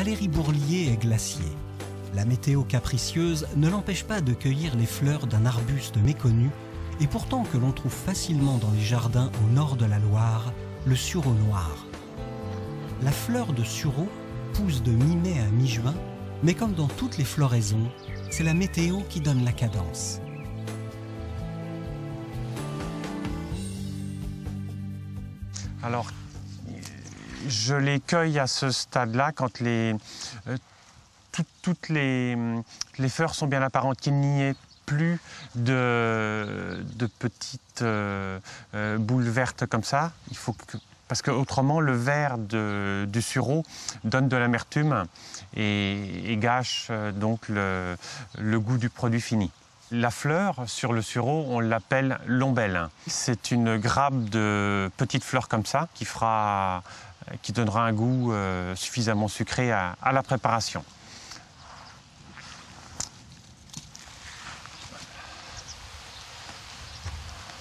Valérie Bourlier est glacier. La météo capricieuse ne l'empêche pas de cueillir les fleurs d'un arbuste méconnu et pourtant que l'on trouve facilement dans les jardins au nord de la Loire, le sureau noir. La fleur de sureau pousse de mi-mai à mi-juin, mais comme dans toutes les floraisons, c'est la météo qui donne la cadence. Alors, je les cueille à ce stade-là quand toutes les fleurs sont bien apparentes, qu'il n'y ait plus de petites boules vertes comme ça. Parce qu'autrement, le vert du sureau donne de l'amertume et gâche donc le goût du produit fini. La fleur sur le sureau, on l'appelle l'ombelle. C'est une grappe de petites fleurs comme ça qui donnera un goût suffisamment sucré à la préparation.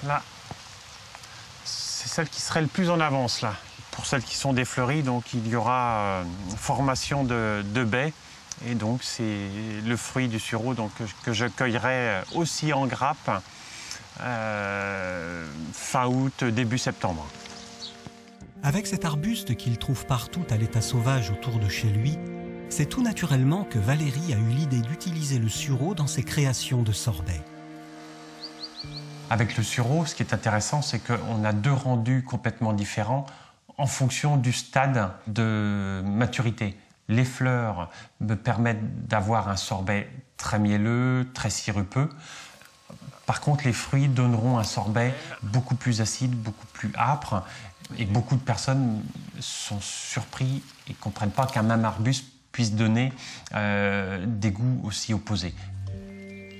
Là, c'est celle qui serait le plus en avance là. Pour celles qui sont défleuries, donc il y aura formation de baies. Et donc c'est le fruit du sureau donc, que je cueillerai aussi en grappe fin août, début septembre. Avec cet arbuste qu'il trouve partout à l'état sauvage autour de chez lui, c'est tout naturellement que Valérie a eu l'idée d'utiliser le sureau dans ses créations de sorbet. Avec le sureau, ce qui est intéressant, c'est qu'on a deux rendus complètement différents en fonction du stade de maturité. Les fleurs me permettent d'avoir un sorbet très mielleux, très sirupeux. Par contre, les fruits donneront un sorbet beaucoup plus acide, beaucoup plus âpre. Et beaucoup de personnes sont surpris et ne comprennent pas qu'un même arbuste puisse donner des goûts aussi opposés.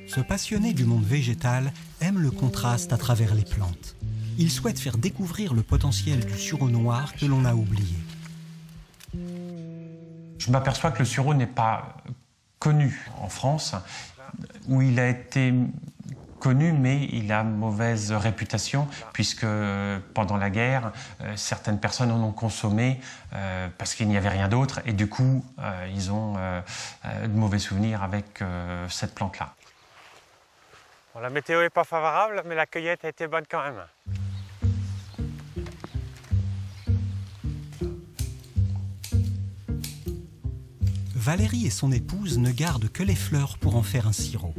Ce passionné du monde végétal aime le contraste à travers les plantes. Il souhaite faire découvrir le potentiel du sureau noir que l'on a oublié. Je m'aperçois que le sureau n'est pas connu en France, où il a été connu, mais il a mauvaise réputation, puisque pendant la guerre, certaines personnes en ont consommé parce qu'il n'y avait rien d'autre, et du coup, ils ont de mauvais souvenirs avec cette plante-là. Bon, la météo n'est pas favorable, mais la cueillette a été bonne quand même. Valérie et son épouse ne gardent que les fleurs pour en faire un sirop.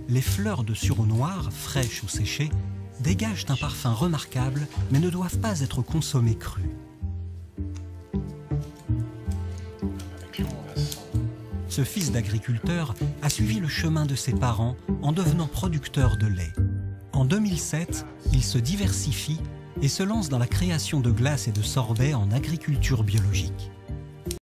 Les fleurs de sureau noir, fraîches ou séchées, dégagent un parfum remarquable, mais ne doivent pas être consommées crues. Ce fils d'agriculteur a suivi le chemin de ses parents en devenant producteur de lait. En 2007, il se diversifie et se lance dans la création de glaces et de sorbets en agriculture biologique.